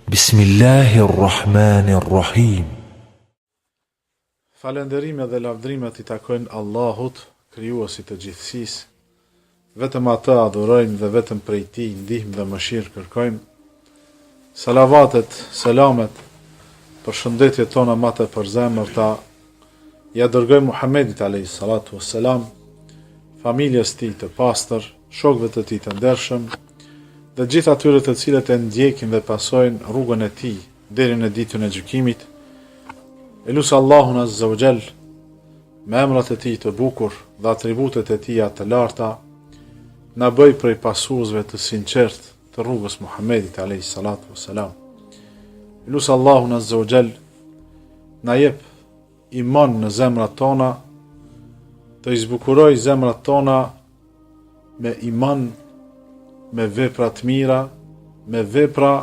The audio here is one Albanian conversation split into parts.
Bismillahirrahmanirrahim. Falënderimet dhe lavdrimet i takojnë Allahut, krijuesit të gjithësisë. Vetëm atë adhurojmë dhe vetëm prej tij ndihmë dhe mëshirë kërkojmë. Salavatet, selamet, përshëndetjet tona më të përzemërta ja dërgojmë Muhammedit alayhis salatu wassalam, familjes tij të pastër, shokëve të tij të ndershëm dhe gjithë atyre të cilët e ndjekin dhe pasojnë rrugën e tij deri në ditën e gjykimit. Elusë Allahun Azza wa Jall me emrat e tij të bukur dhe atributet e tij të larta na bëj prej pasuesve të sinqert të rrugës Muhammedit alayhis salatu wassalam. Elusë Allahun Azza wa Jall na jep iman në zemrat tona, të izbukuroj zemrat tona me iman, me vepra të mira, me vepra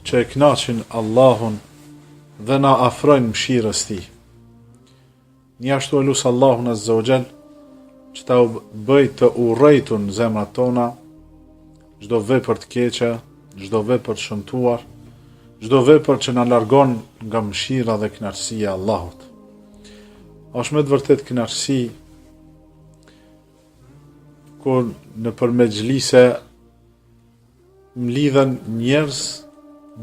që e kënaqin Allahun dhe na afrojnë mëshirës tij. Njashtu e lusë Allahun Azza wa Jall që ta bëj të urrejtur në zemrat tona çdo vepër të keqe, çdo vepër të shëmtuar, çdo vepër që na largon nga mëshira dhe kënaqësia e Allahut. Është me të vërtet kënaqësi kur në për mexhlise mlidhen njerëz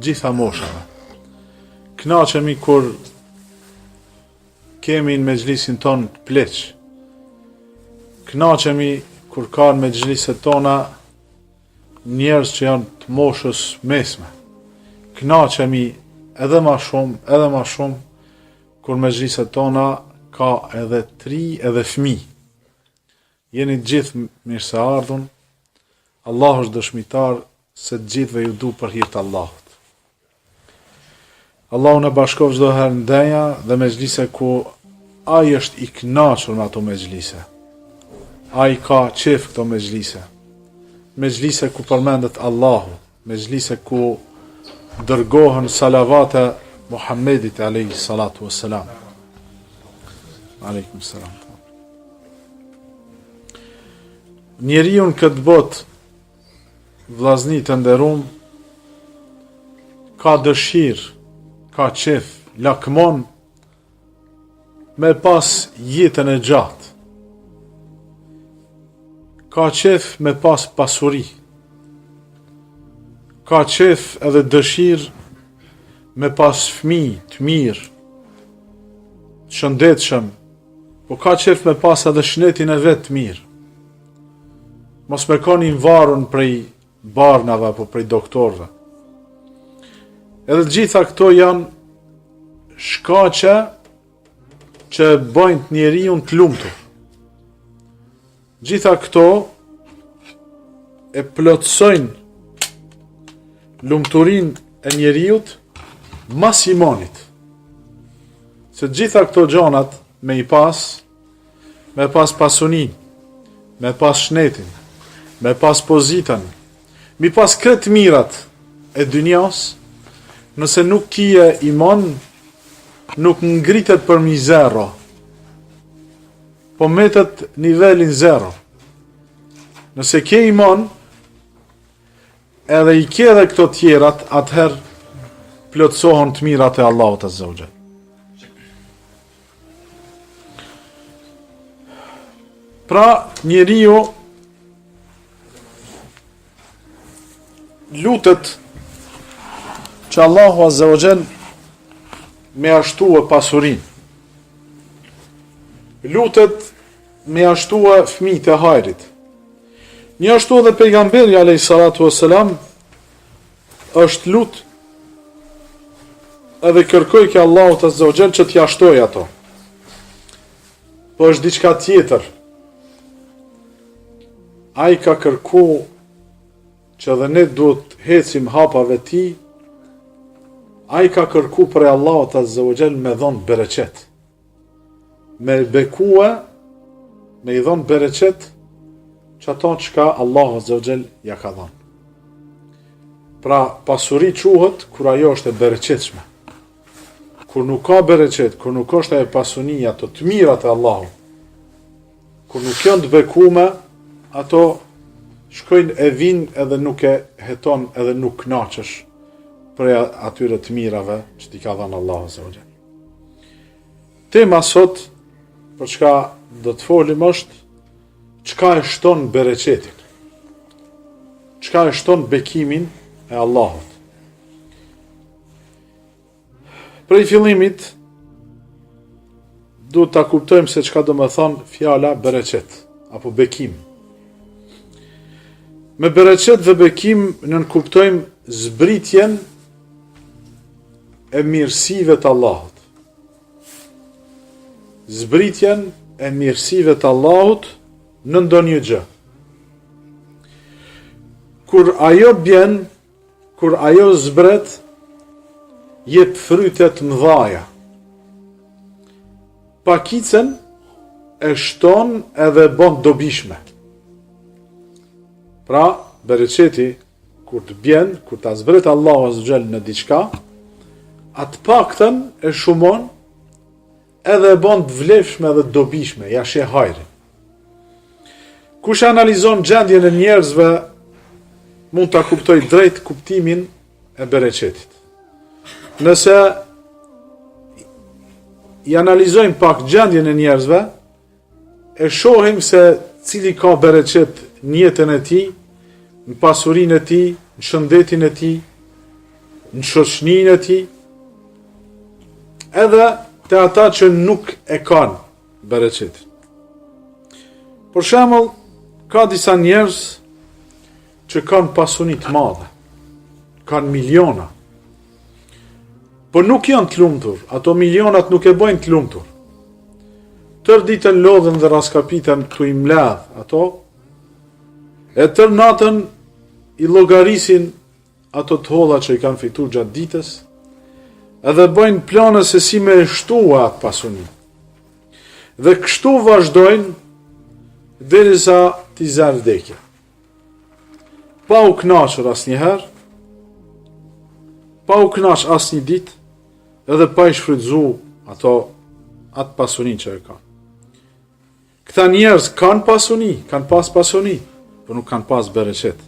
gjitha moshave. Kënaqemi kur kemi në mexhlisin ton të pleq. Kënaqemi kur ka në mexhliset tona njerëz që janë të moshës mesme. Kënaqemi edhe më shumë kur mexhliset tona ka edhe tri edhe fëmijë. Jeni gjithë mirë se ardhun. Allah është dëshmitar se të gjithëve ju du për hir të Allahut. Allahu na bashkov çdo herë në denja dhe mexhlise ku ai është i kënaqur me ato mexhlise. Ai ka qef këto mexhlise. Mexhlise ku përmendet Allahu, mexhlise ku dërgohen salavate Muhammedit alayhis salatu wassalam. Aleikum salam. Njeriu në këtë botë, vllazni të nderuam, ka dëshirë, ka qef, lakmon me pas jetën e gjatë. Ka qef me pas pasuri. Ka qef edhe dëshirë me pas fëmijë të mirë, të shëndetshëm, po ka qef me pas edhe shnetin e vet të mirë. Mos me koni varun prej barnave apo prej doktorëve. Edhe gjitha këto janë shkaqe që bëjnë njeriu të lumtur. Gjitha këto e plotësojnë lumturinë e njeriut mas imanit. Se gjitha këto gjanat me pas pasunin, me pas shnetin, me pas pozitën, mi pas këtë mirat e dynjas, nëse nuk kije iman, nuk ngritet për mi zero, po metet nivelin zero. Nëse ke iman, edhe i ke dhe këto tjerat, atëherë plotësohen të mirat e Allahut Azza wa Jall. Pra, njeriu lutet që Allahu Azza wa Jall me ashtua pasurin. Lutet me ashtua fëmijët e hajrit. Një ashtu edhe pejgamberi alayhis salatu wassalam është lut edhe kërkoi ke Allahut Azza wa Jall që t'i ashtoj ato. Po është diçka tjetër. Ai ka kërku që dhe ne duhet hecim hapave ti, ai ka kërku për Allahut Azza wa Jall me dhon bereqet. Me bekue, me i dhon bereqet që ato çka Allahu Azza wa Jall ja ka dhon. Pra, pasuri quhet kur ajo është e bereqetshme. Kur nuk ka bereqet, kur nuk është e pasunia të të mirat e Allahut, kur nuk janë të bekume, ato shkojnë e vinë edhe nuk e heton edhe nuk knaqesh për atyre të mirave që t'i ka dhënë Allahu azza wa jall. Tema sot për çka do të folim është çka e shton bereqetin. Çka e shton bekimin e Allahut. Prej fillimit duhet ta kuptojmë se çka do të thonë fjala bereqet apo bekim. Me bereqet dhe bekim nën kuptojmë zbritjen e mirësive të Allahut. Zbritjen e mirësive të Allahut në ndonjë gjë. Kur ajo bjen, kur ajo zbret, jep fryte të mëdhaja. Pakicën e shton edhe bën dobishme. Pra, bereqeti, kur të bjen, kur ta zbret Allahu azza wa jall në diçka, atë paktën e shumon edhe e bën të vlefshme dhe të dobishme, ja sheh hajrin. Kush analizon gjendjen e njerëzve, mund ta kuptoj drejt kuptimin e bereqetit. Nëse i analizojmë pak gjendjen e njerëzve, e shohim se cili ka bereqet në jetën e tij, në pasurinë e tij, në shëndetin e tij, në shoqërinë e tij, edhe te ata që nuk e kanë bereqetin. Për shembull, ka disa njerëz që kanë pasuni të mëdha, kanë miliona, por nuk janë të lumtur, ato milionat nuk e bëjnë të lumtur. Tër ditën lodhen dhe raskapiten tu i mledh ato, e tër natën i llogarisin ato të holla që i kanë fituar gjatë ditës, edhe bëjnë plane se si me e shtua atë pasuni. Dhe kështu vazhdojnë derisa t'i zërë vdekja. Pa u kënaqur asnjëherë, pa u kënaq asnjë ditë, edhe pa i shfrytzu atë pasuni që e kanë. Këta njerëz kanë pasuni, kanë pas pasuni, por nuk kanë pas bereqet.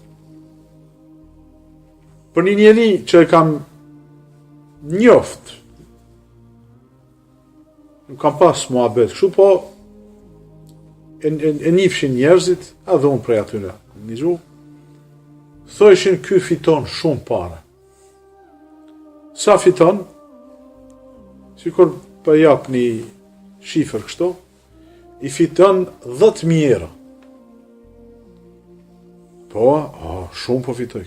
Për një njeri që e kam njoft, nuk kam pas muhabet, kështu po e njifshin njerëzit, edhe unë prej atyre një gjuhë, thojshin ky fiton shumë pare. Sa fiton? Sikur për jap një shifër kështu, i fiton 10.000 euro. Po, shumë po fitoj.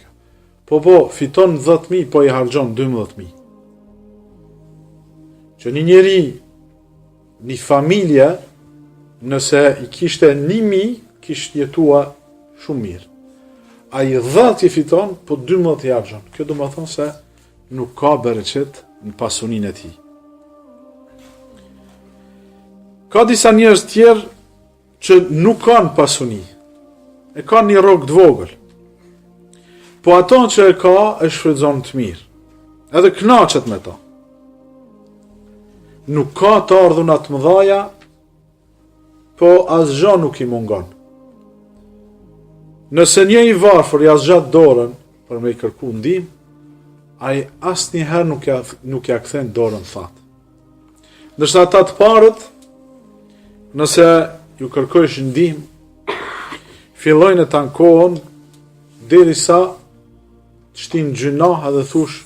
Po, fiton 10.000, po i harxhon 12.000. Që një njeri, një familje, nëse i kishte 1.000, kishte jetua shumë mirë. Ai 10 i fiton, po 12 i harxhon. Kjo do të thonë se nuk ka bereqet në pasuninë e tij. Ka disa njerëz tjerë që nuk kanë pasuni, e kanë një rrogë të vogël, po ato që e ka e shfrytëzon të mirë, edhe kënaqet me to. Nuk ka të ardhuna të mëdhaja, po asgjë nuk i mungon. Nëse një i varfër ja zgjat dorën për me i kërku ndihmë, ai asnjëherë nuk ja kthen dorën thatë. Ndërsa ata të parët, nëse ju kërkojsh ndihmë, fillojnë të ankohen derisa të shtin gjynah edhe thush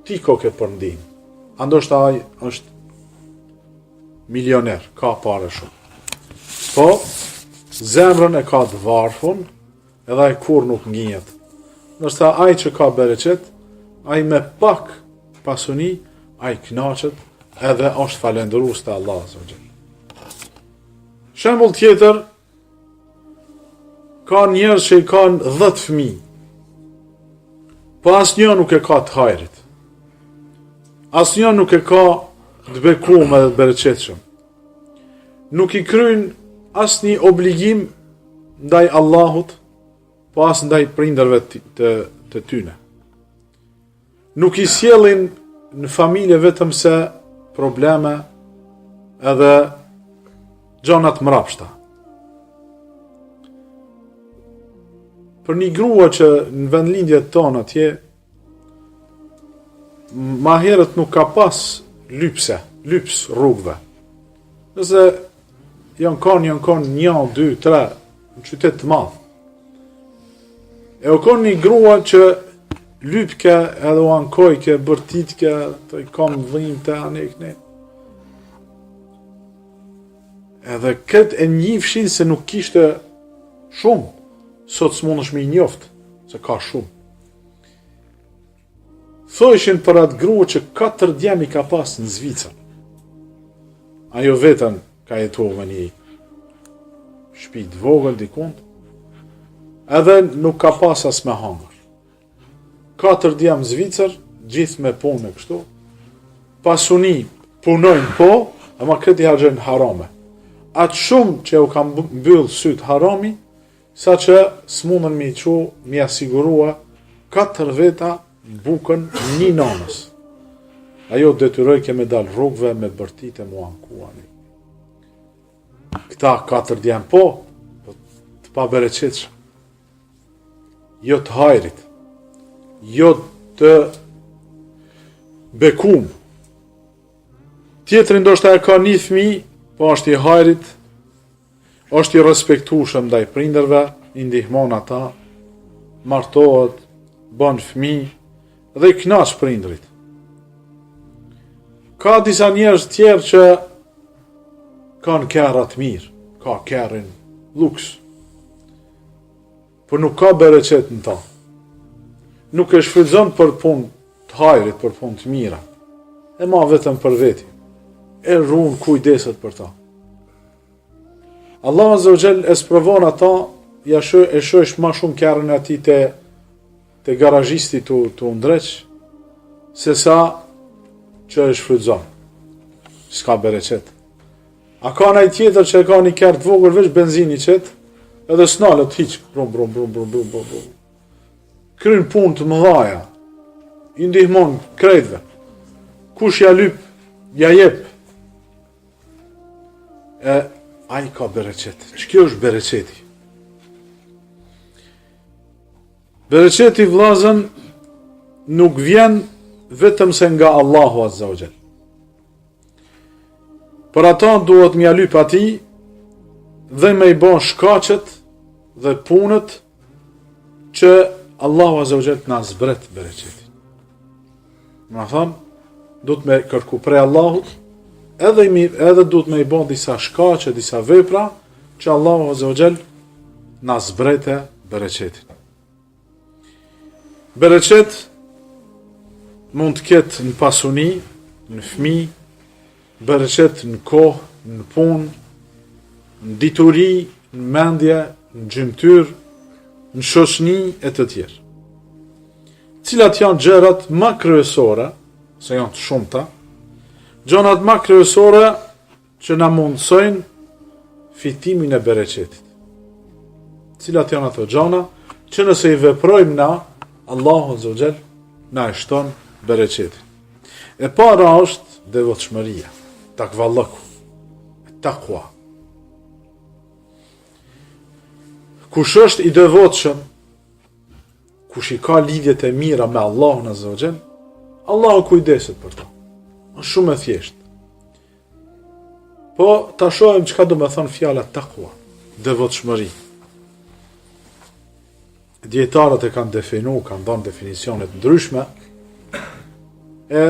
ti koke për ndihmë. Andoshta ai është milioner, ka pare shumë. Po, zemrën e ka të varfun, edhe ai kur nuk ngihet. Ndërsa ai që ka bereqet, ai me pak pasuni, ai kënaqet edhe është falendërues te Allahu azza wa jall. Shembull tjetër, ka njerëz që i kanë 10 fëmijë, po asnjë nuk e ka të hajrit. Asnjë nuk e ka të bekuar dhe të bereqetshëm. Nuk i kryjnë asnjë obligim ndaj Allahut, po as ndaj prindërve të tyne. Nuk i sjellin në familje vetëm se probleme edhe gjonat mrapshta. Për një grua që në vendlindjet tonë atje ma herët nuk ka pas lyps rrugëve. Nëse janë kanë 1, 2, 3 në qytet të madh. E o kanë një grua që lypke edhe u ankojke, bërtitke, të i kam dhim të anekne. Edhe këtë e njifshin se nuk kishte shumë, sot s'mundesh me i njoft, se ka shumë. Thojshin për atë grua që 4 djemi ka pas në Zvicër. Ajo vetën ka jetuar në një shtëpi të vogël dikund, edhe nuk ka pas as me hangër. 4 djem Zvicër, gjithë me punë e kështu, pasuni punojnë po, ama këti harxhojnë harame. Atë shumë që u kam mbyll syt harami, sa që s'mundën me i qu, mi asigurua 4 veta bukën një nanës. Ajo detyroj ke me dal rrugëve me bërtit e mu ankuani. Këta 4 djem po, të pa bereqetshëm. Jo të hajrit, jo të bekum. Tjetëri ndoshta e ka një fëmijë, po është i hajrit, është i respektueshëm ndaj prindërve, i ndihmon ata, martohet, bën fëmijë dhe i kënaq prindrit. Ka disa njerëz tjerë që kanë kerra të mirë, ka kerrin luks, por nuk ka bereqet në ta. Nuk e shfrytëzon për punë të hajrit, për punë të mira, e ma vetëm për veti, e ruan kujdeset për ta. Allah Azza wa Jall e sprovon ata, e shosh ma shumë kerrën e atij te garazhisti të ndreq, se sa që e shfrytëzon. S'ka bereqet. A ka nëjë tjetër që e ka një kerë të vogël veç benzini qëtë, edhe s'nalët hiq, brum. Kryn punë të mëdhaja, i ndihmon krejtve. Kush ja lyp, ja jep. E ai ka bereqet. Ç'kjo është bereqeti? Bereqeti, vllazën, nuk vjen vetëm se nga Allahu Azza wa Jall. Për ata duhet m'ja lyp atij dhe me i bën shkaqet dhe punët që Allahu Azza wa Jall na zbret bereqetin. Më thon, duhet me kërku prej Allahut, edhe duhet me i bën disa shkaqe, disa vepra që Allahu Azza wa Jall na zbrete bereqetin. Bereqet mund të ketë në pasuni, në fëmijë, bereqet në kohë, në punë, në dituri, në mendje, në gjymtyr, në shoqni e të tjerë. Cilat janë gjërat më kryesore, se janë të shumta, gjërat më kryesore që na mundsojnë fitimin e bereqetit. Cilat janë ato gjëra që nëse i veprojmë na, Allahu Azza wa Jall na e shton bereqetin. E para është devotshmëria, takvallahu, taqwa. Kush është i devotshëm, kush i ka lidhjet e mira me Allahun Azza wa Jall, Allahu kujdeset për ta. Është shumë e thjeshtë. Po ta shohim çka do të thonë fjala taqwa, devotshmëri. Dietarët e kanë kanë dhënë definicione të ndryshme, e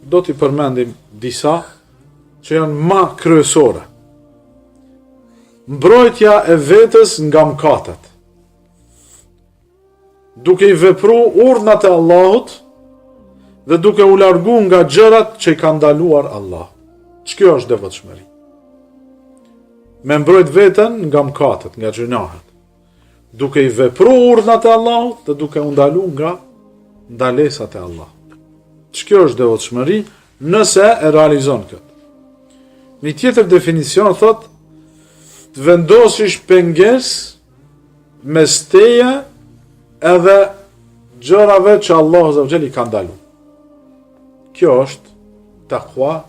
do t'i përmendim disa që janë më kryesore. Mbrojtja e vetës nga mëkatet, duke i vepru urdhnat e Allahut dhe duke u largu nga gjërat që i ka ndaluar Allah. Ç'kjo është devotshmëri? Me mbrojt veten nga mëkatet, nga gjunahet, duke i vepru urdhnat e Allahut dhe duke u ndalu nga ndalesat e Allahut. Ç'kjo është devotshmëri nëse e realizon këtë? Një tjetër definicion thot, të vendosish pengesë mes teje edhe gjërave që Allahu Azza wa Jall i ka ndaluar. Kjo është takwa,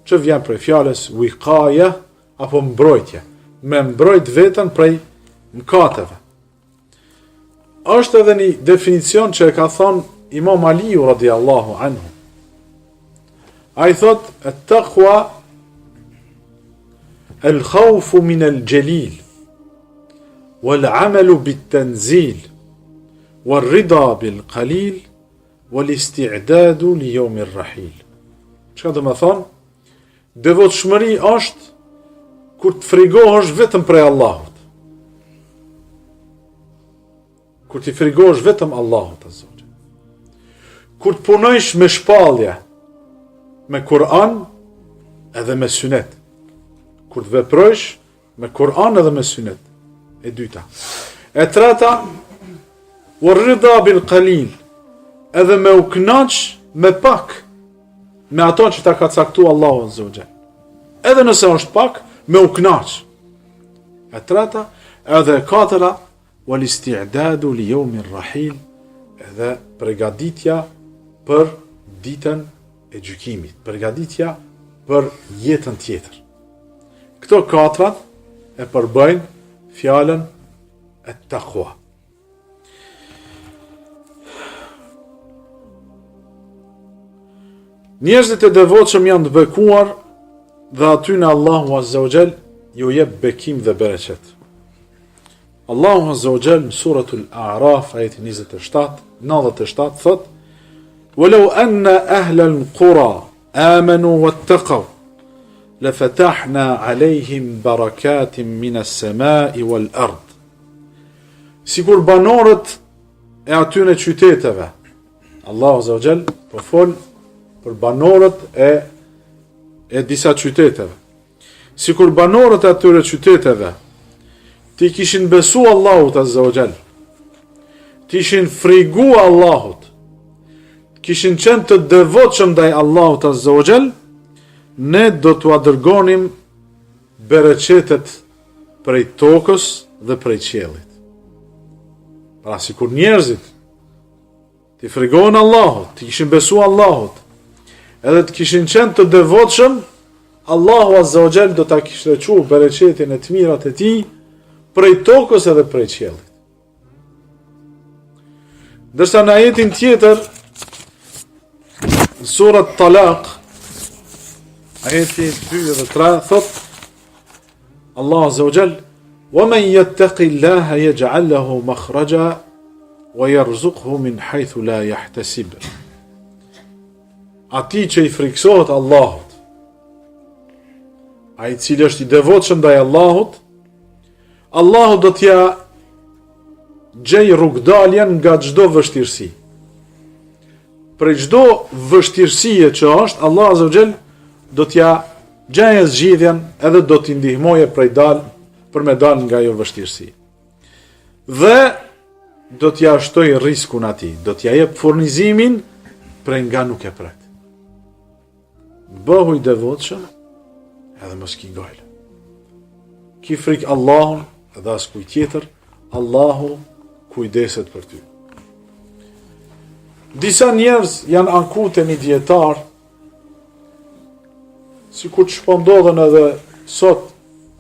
që vjen prej fjalës wiqaya apo mbrojtje, me mbrojt veten prej mëkateve. Është edhe një definicion që e ka thonë Imam Aliu radiallahu anhu, A I thot, at-taqwa al-khawfu min al-jalil, wal-amalu bit-tanzil, wal-rida bil-qalil, wal-isti'dadu li yawmi ar-rahil. Çka do të thonë? Devotshmëri është kur të frigohesh vetëm prej Allahut. Kur të frigohesh vetëm Allahut azza wa jalla. Kur të punojsh me shpallje, me Kur'an edhe me sunet. Kur të veprojsh me Kur'an edhe me sunet. E dyta. E treta, war-rida bil qalil, edhe me u kënaq me pak, me ato që ta ka caktuar Allahu azza wa jalla. Edhe nëse është pak, me u kënaq. E treta, edhe e katëra, wal isti'dadu li yawmi ar-rahil, edhe përgatitja për ditën e gjykimit, përgatitja për jetën tjetër. Këto katrat e përbëjnë fjalën e taqwa. Njerëzit e devotshëm janë të bekuar dhe aty në Allahu azza wa jall ju jep bekim dhe bereqet. Allahu azza wa jall në suratul A'raf ajeti 97 thot: "Walau anna ahla al-qura amanu wattaqaw lafatahna alayhim barakatin min as-sama'i wal-ard." Sikur banorët e atyre qyteteve, Allahu azza wa jall po fol për banorët e disa qyteteve. Sikur banorët e atyre qyteteve ti kishin besu Allahut azza wa jall, ti kishin frigu Allahut, kishin qenë të devotshëm ndaj Allahut azza wa jall, ne do t'u dërgonim bereqetet prej tokës dhe prej qiellit. Pra sikur njerëzit ti frigojnë Allahut, ti kishin besu Allahut, edhe të kishin qenë të devotshëm, Allahu azza wa jall do ta kishte çuar bereqetin e të mirat e tij prej tokës edhe prej qiellit. Dërsa në ajetin tjetër, në surat Talaq, ajeti 2 dhe 3 thot Allahu azza wa jall: "Wa man yattaqillaha yaj'al lahu makhraja wa yarzuqhu min haythu la yahtasib." Ati që i friksohet Allahut, ai i cili është i devotshëm ndaj Allahut, Allahu do t'ja gjej rrugdaljen nga çdo vështirësi. Për çdo vështirësie që është, Allah azza wa jall do t'ja gjejë zgjidhjen edhe do t'i ndihmojë për me dal nga ajo vështirësi. Dhe do t'ja shtoj riskun atij, do t'ja jep furnizimin prej nga nuk e pret. Bëhu i devotshëm edhe mos ki gojlë. Ki frik Allahun edhe as kuj tjetër, Allahu kujdeset për ty. Disa njerëz janë anku te një dietar, sikur që po ndodhen edhe sot,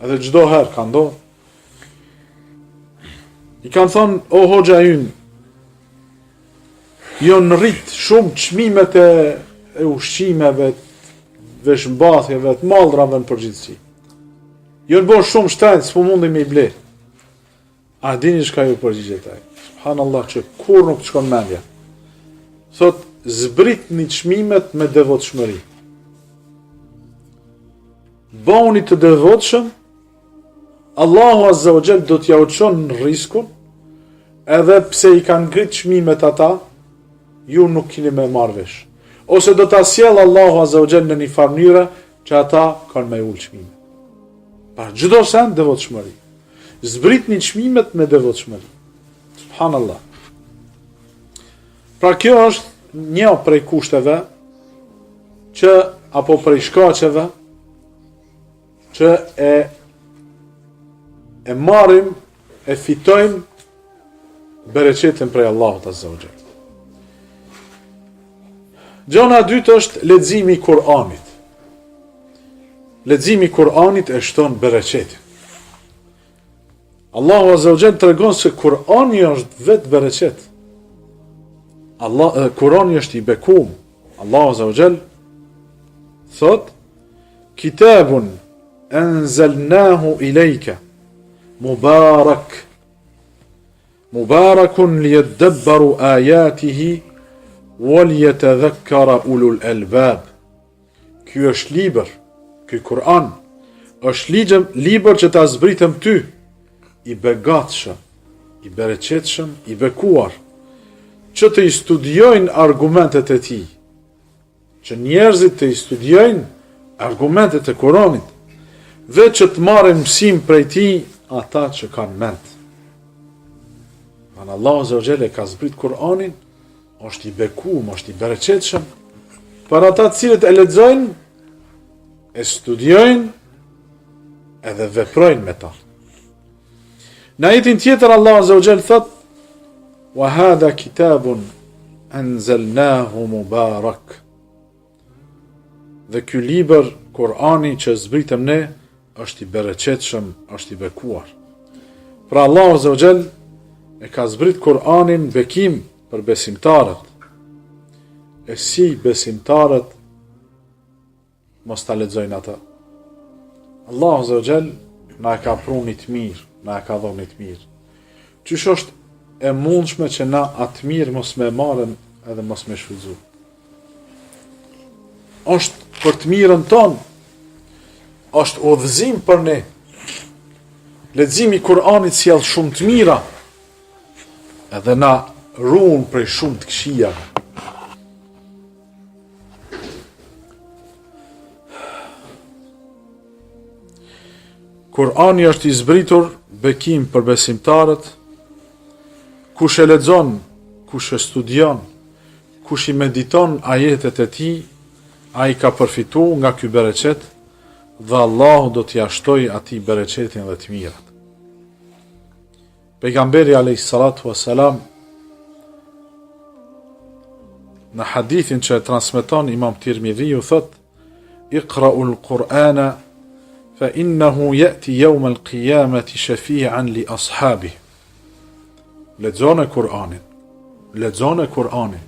edhe çdo herë ka ndodhur. I kanë thonë: "O hoxha ynë, jo në rrit shumë çmimet e ushqimeve, veshmbathjeve, të mallrave në përgjithësi. Jo në bërë shumë shtrejnë, s'po mundi me i ble." A dini çka ju përgjigjet ai? Subhanallah, që kur nuk të shkon mendja. Thot, zbritni çmimet me devotshmëri. Bëuni të devotshëm, Allahu azza wa jall do t'ja uçon në riskun, edhe pse i kanë ngrit çmimet ata, ju nuk keni me marrë vesh. Ose do ta sjell Allahu azza wa jall në një farë mënyre që ata kanë me ul çmimet. Pa çdo sen devotshmëri. Zbritni çmimet me devotshmëri. Subhanallah. Pra kjo është një prej kushteve që, apo prej shkaqeve që e marrim, e fitojmë bereqetin prej Allahut azza wa jall. Gjona e dytë është leximi i Kur'anit. Leximi i Kur'anit e shton bereqetin. Allahu azza wa jall tregon se Kur'ani është vetë bereqet. Kur'ani është i bekuar. Allahu azza wa jall thot kitabun anzalnahu ilayka mubarakun liyadabbaru ayatihi walyatadhakkara ulul albab. Ky është libër, ky Kur'an është libër që ta zbritëm ty, i begatshëm, i bereqetshëm, i bekuar, që të i studiojnë argumentet e tij, që njerëzit të i studiojnë argumentet e Kur'anit, dhe që të marrin mësim prej tij ata që kanë mend. Allahu Azza wa Jalla ka zbrit Kur'anin, është i bekuar, është i bereqetshëm për ata të cilët e lexojnë, e studiojnë edhe veprojnë me ta. Në ajetin tjetër Allahu Azza wa Jalla thot: "Wa hadha kitabun anzalnahu mubarak." Dhe ky libër, Kur'ani që zbritëm ne, është i bereqetshëm, është i bekuar. Pra Allahu Azza wa Jalla e ka zbrit Kur'anin bekim për besimtarët. E si besimtarët mos ta lexojnë ata? Allahu Azza wa Jalla na e ka prunë të mirë, na e ka dhënë të mirë. Qysh është e mundshme që na atë mirë mos me marrën edhe mos me shfrytzu? Është për të mirën tonë, është udhëzim për ne. Leximi i Kur'anit sjell shumë të mira, edhe na ruan prej shumë të këqijave. Kur'ani është i zbritur bekim për besimtarët. Kush e lexon, kush e studion, kush i mediton ajetet e tij, ai ka përfituar nga ky bereqet, dhe Allahu do t'i jashtoj atij bereqetin dhe të mirat. Pejgamberi alayhis salatu wassalam në hadithin që e transmeton Imam Tirmidhiu thot: "Iqra'ul Qur'ana fa innahu ya'ti yawm al-qiyamati shafi'an li ashabihi." Lexoni Kur'anin,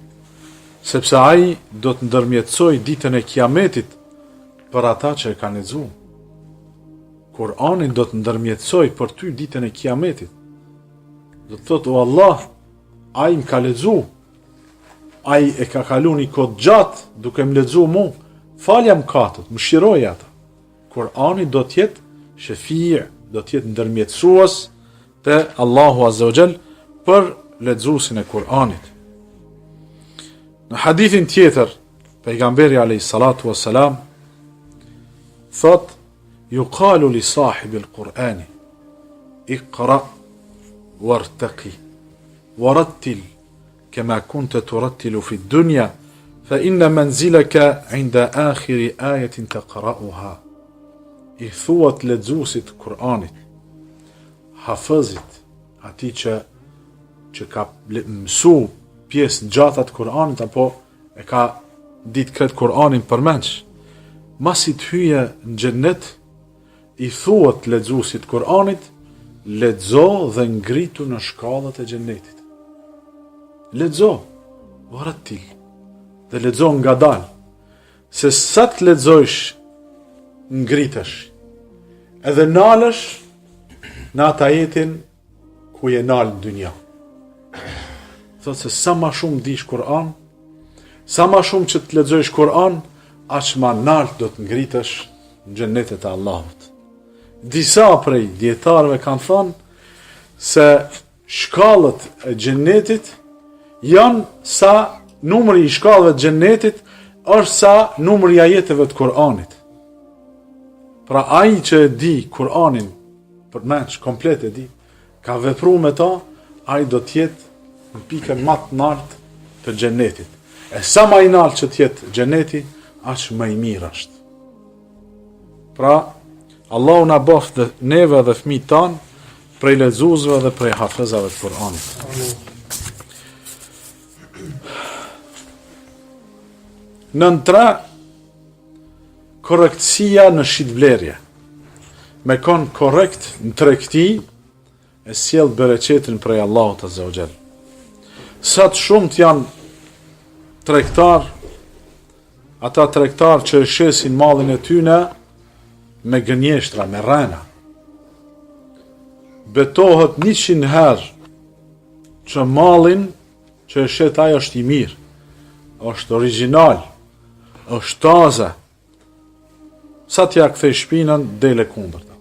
sepse ai do të ndërmjetësoj ditën e Kiametit për ata që e kanë lexuar. Kur'ani do të ndërmjetësoj për ty ditën e Kiametit. Do të thotë: "O Allah, ai më ka lexuar, ai e ka kaluar një kohë gjatë duke më lexuar mua, falja mëkatet, më shiroj ata." Kur'ani do të jetë shafi', do të jetë ndërmjetësues te Allahu Azza wa Jall për lexuesin e Kur'anit. Në hadithin tjetër, pejgamberi alayhis salatu wassalam thot: "Yuqalu li sahibi al-Qur'ani iqra wartaqi warattil kama kunta turattilu fi ad-dunya fa inna manzilaka 'inda akhir ayatin taqra'uha." I thuat lexuesit Kur'anit, hafezit, atij që ka mësu pjesë gjata të Kur'anit, apo e ka ditë këtë Kur'anin përmendsh, masi të hyje në xhennet, i thuat lexuesit Kur'anit, lexo dhe ngritu në shkallët e xhennetit. Lexo, warattil, dhe lexo ngadalë, se sa të lexojsh ngritesh, edhe nalësh në atë ajetin ku je nalë në dynja. Thot se sa ma shumë dish Kur'an, sa ma shumë që të lexojsh Kur'an, aq ma nalt do të ngritesh në xhennetet e Allahut. Disa prej dietarëve kanë thënë se shkallët e xhennetit janë sa numri i shkallëve të xhennetit është sa numri i ajeteve të Kur'anit. Pra ai që e di Kur'anin përmendsh komplet e di, ka vepruar me ta, ai do të jetë në pikën më të lartë të xhenetit. E sa më i lartë që të jetë xheneti, aq më i mirë është. Pra, Allahu na bof dhe neve dhe fëmijët tanë prej lexuesve dhe prej hafezave të Kur'anit. Nëntra, korrektësia në shitblerje. Me kon korrekt në tregti, e sjell bereqetin prej Allahut Azza wa Jall. Sa të shumët janë tregtar, ata tregtar që shesin mallin e tyne me gënjeshtra, me rrena. Betohet 100 herë që mallin që e shet ajo është i mirë, është original, është taze. Sa t'ja kthej shpinën, dele kundërta.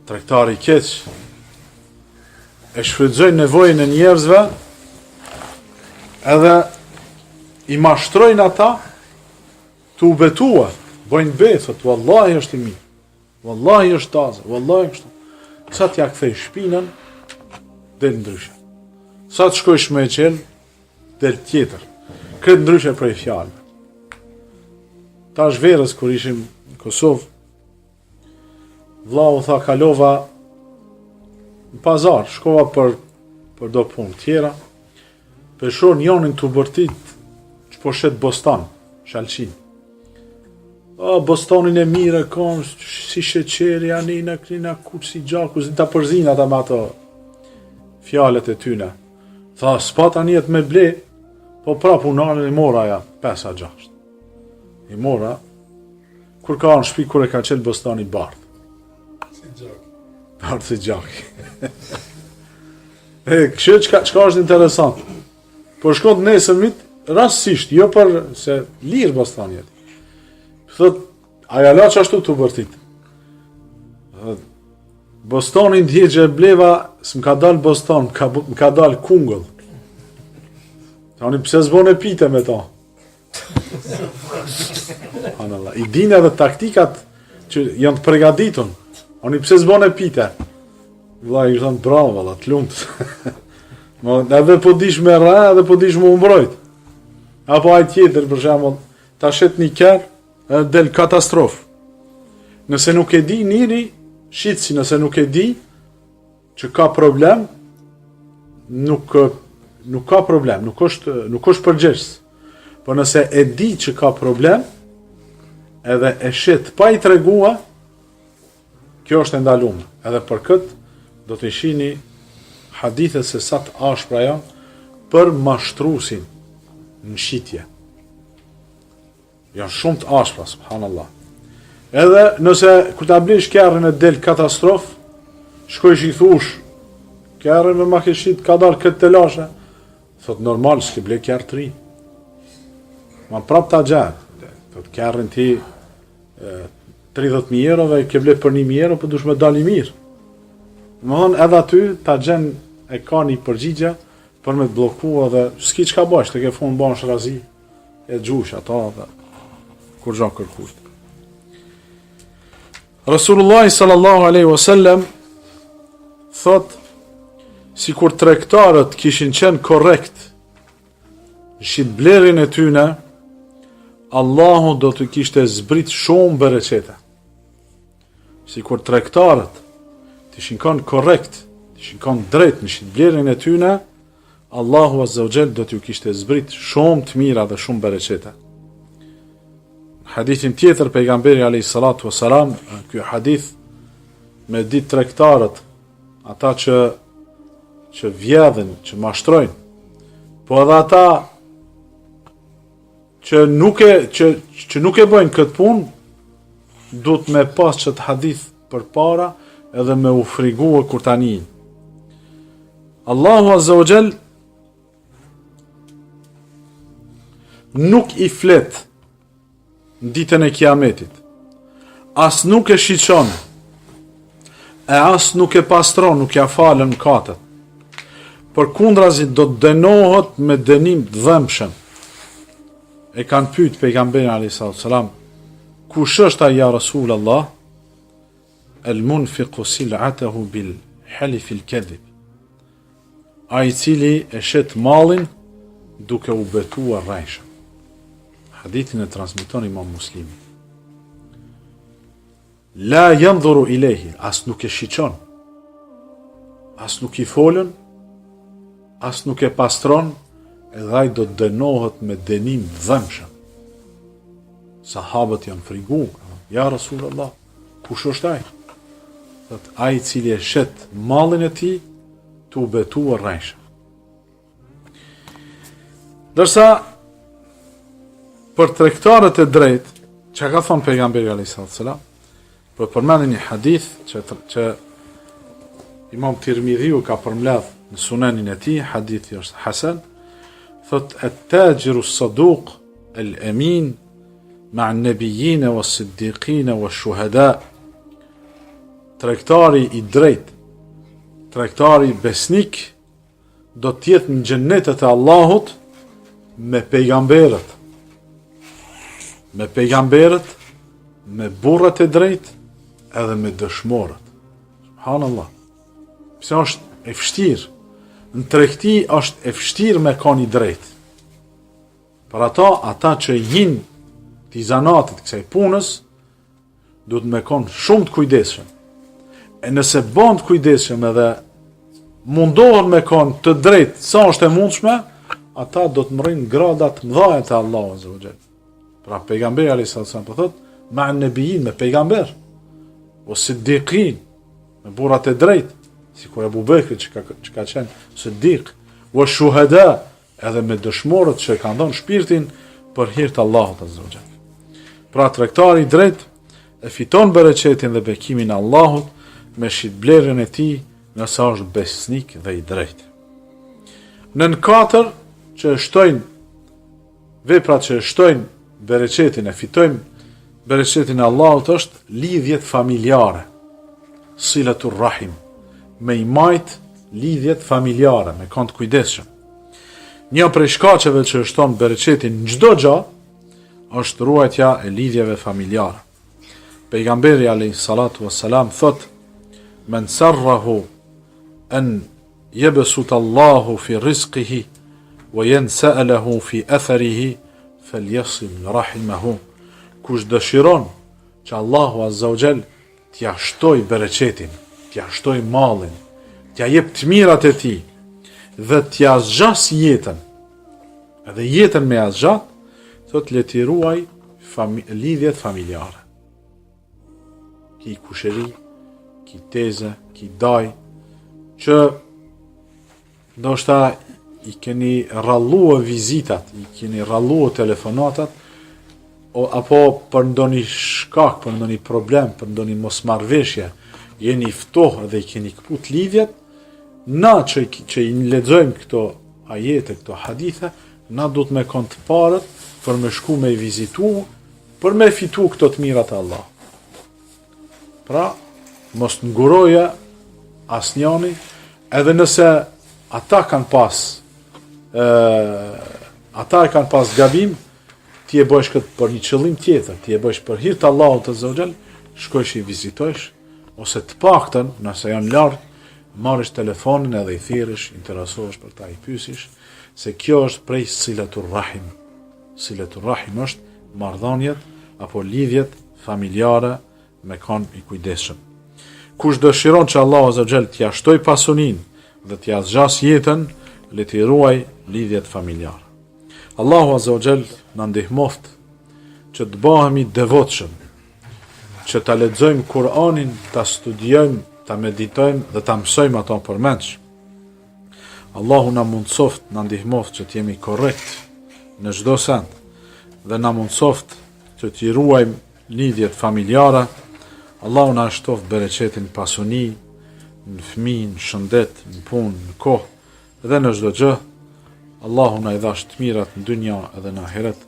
Tregtari i keq e shfrytëzojnë nevojën e njerëzve edhe i mashtrojnë ata të u betuar, bojnë betët, wallahi është i mirë, wallahi është taze, wallahi është. Sa t'ja kthej shpinën, del ndryshe. Sa të shkojsh me e qelë, del tjetër. Këtë ndryshe prej fjalëve. Ta është verës, kur ishim në Kosovë, vllau tha kalova në pazar, shkova për do punë tjera, peshon jonin të bërtit që po shet bostan, shalqin. Bostanin e mire, kom, si sheqeri, anina, krina, kuq, si gjaku, si ta përzin ata me ato fjalet e tyne. Tha, s'pat anijet me ble, po prap unalën i mora ja, 5-6. I mora, kur ka në shpi, kur e ka qenë bostani bardh. Bardh si gjaki. Kështë qka është interesant. Por shkot nesëmit, rastësisht, jo për se lirë bostani jeti. Thot, aja la që ashtu të bërtit. Bostanin djegje e bleva, s'm ka dal bostan, m'ka dal kungëll. Tani pse s'bone pite me ta. I din edhe taktikat që janë të përgatitun. Ani pse s'bone pite. Vllai i thon bravo valla, të lumt. Edhe po dish me rra, edhe po dish me umbrojt. Apo ai tjetër për shembull, ta shet një kerr, del katastrofë. Nëse nuk e di njëri, shitsi, nëse nuk e di që ka problem, nuk ka problem, nuk është përgjegjës. Po nëse e di që ka problem, edhe e shet pa i tregua, kjo është e ndaluar. Edhe për këtë do të shihni hadithet se sa të ashpra janë për mashtruesin në shitje. Janë shumë të ashpra, subhanallah. Edhe nëse kur ta blesh kerrin e del katastrofë, shkojsh i thush, kerrin me makeshit ka dalë këtë telashe. Thot normal, s'ke ble kerr të ri. Ma prap ta gjatë. Thot kerrin ti 30.000 euro dhe ke ble për 1.000 euro, për dush me dal i mirë. Më thonë edhe aty ta gjen e ka një përgjigje për me të blokua dhe s'ki qka bash, të ke fund bash razi e gjush ata dhe kur gjo kërkujt. Rasulullah sallallahu aleyhi wasallam thot, si kur tregtarët kishin qenë korrekt në shitblerin e tyne, Allahu do të kishte zbrit shumë bereqete. Si kur tregtarët të ishin kanë korrekt, të ishin kanë drejt në shitblerin e tyne, Allahu azza wa jall do t'ju kishte zbrit shumë të mira dhe shumë bereqete. Në hadithin tjetër, pejgamberi alayhi salatu wasalam, ky hadith me ditë tregtarët, ata që vjedhin, që mashtrojnë, po edhe ata që nuk e bëjnë këtë punë, duhet me pas çet hadith përpara edhe me u frigua kur tani. Allahu azza wa jall nuk i flet në ditën e kiametit. As nuk e shiqon, e as nuk e pastron, nuk ja falën mëkatet. Përkundrazi do të dënohet me dënim të dhëmshëm. E kanë pyet pejgamberin alayhis salam, kush është ai ja Rasulullah? El munfiqu sil'atahu bil halif al kadhib. Ai cili e shet mallin duke u betuar rrejshëm. Hadithin e transmeton Imam Muslimi. La yanzuru ilayhi, as nuk e shiqon, as nuk i folën, as nuk e pastron, edhe ai do të dënohet me dënim dhëmshëm. Sahabët janë frigu, ja Rasulullah, kush është ai? Thot, ai cili e shet mallin e tij të u betuar rrejshëm. Dërsa për tregtarët e drejtë, që ka thonë pejgamberi a.s. për përmendin një hadith që Imam Tirmidhiu ka përmbledh në sunenin e tij, hadithi është hasan, thot at-tajiru as-saduq al-amin ma'a an-nabiyyin was-siddiqin wash-shuhada. Tregtari i drejtë, tregtari besnik do të jetë në xhennetet e Allahut me pejgamberët, me burrat e drejtë edhe me dëshmorët. Subhanallah. Pse është e vështirë? Në tregti është e vështirë me kanë i drejtë. Për ata që jin të zanatit kësaj punës, duhet me kanë shumë të kujdesshëm. E nëse bën të kujdesshëm edhe mundohen me kanë të drejtë sa është e mundshme, ata do të mërrin gradat mëdha te Allahu azza wa jall. Pra pejgamberi alayhis salam po thot, ma an-nabiyyin me pejgamber, o siddiqin me burrat e drejtë, sikur Abu Bekri që ka qenë siddiq, o shuhada edhe me dëshmorët që kanë dhënë shpirtin për hir të Allahut azza wa jall. Pra tregtari i drejtë e fiton bereqetin dhe bekimin e Allahut me shitblerjen e tij nëse është besnik dhe i drejtë. Nën 4 që shtojnë veprat që shtojnë bereqetin, e fitojmë bereqetin e Allahut është lidhjet familjare, silatur rahim, me i majt lidhjet familjare, me kanë të kujdesshëm. Një prej shkaqeve që shton bereqetin në çdo gjë është ruajtja e lidhjeve familjare. Pejgamberi alayhis salatu wassalam thot: "Men sarrahu an yabsut Allahu fi rizqihi wa yansa'alahu fi atharihi falyasil rahimahu." Kush dëshiron që Allahu azza wa jall t'ja shtoj bereqetin, t'ja shtoj mallin, t'ja jep të mirat e tij dhe t'ja zgjas jetën, edhe jetën me azgjat, thot le t'i ruaj lidhjet familjare. Ki kusheri, ki teze, ki daj, që ndoshta i keni rralluar vizitat, i keni rralluar telefonatat, apo për ndonjë shkak, për ndonjë problem, për ndonjë mosmarrveshje, jeni ftohtë dhe i keni kaput lidhjet, na që i lexojmë këto ajete, këto hadithe, na duhet me kon të parët për me shku me i vizitu, për me fitu këto të mirat e Allah. Pra, mos të nguroja asnjani, edhe nëse ata kanë pas gabim, ti e bësh këtë për një qëllim tjetër, ti e bësh për hir të Allahut azza wa jall, shkojsh i vizitojsh, ose të paktën, nëse janë larg, marrësh telefonin edhe i thirrësh, interesohesh për ta, i pyesish, se kjo është prej silatur rahim. Silatur rahim është marrëdhëniet apo lidhjet familjare me kanë i kujdesshëm. Kush dëshiron që Allahu azza wa jall t'ia shtoj pasuninë dhe t'ia zgjas jetën, le t'i ruaj lidhjet familjare. Allahu azza wa jall na ndihmoft që të bëhemi devotshëm, që ta lexojmë Kur'anin, ta studiojmë, ta meditojmë dhe ta mësojmë ato përmendsh. Allahu na mundsoft, na ndihmoft që të jemi korrekt në çdo send dhe na mundsoft që t'i ruajmë lidhjet familjare. Allahu na shtoft bereqetin pasuni, në fëmijë, në shëndet, në punë, në kohë dhe në çdo gjë. Allahu na i dhash të mirat në dynja edhe në ahiret.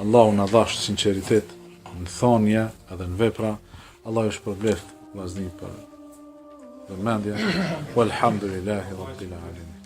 Allahu na dhash sinqeritet në thonje edhe në vepra. Allahu është përbleft vllazni për vëmendje. Walhamdulillahi rabbil alamin.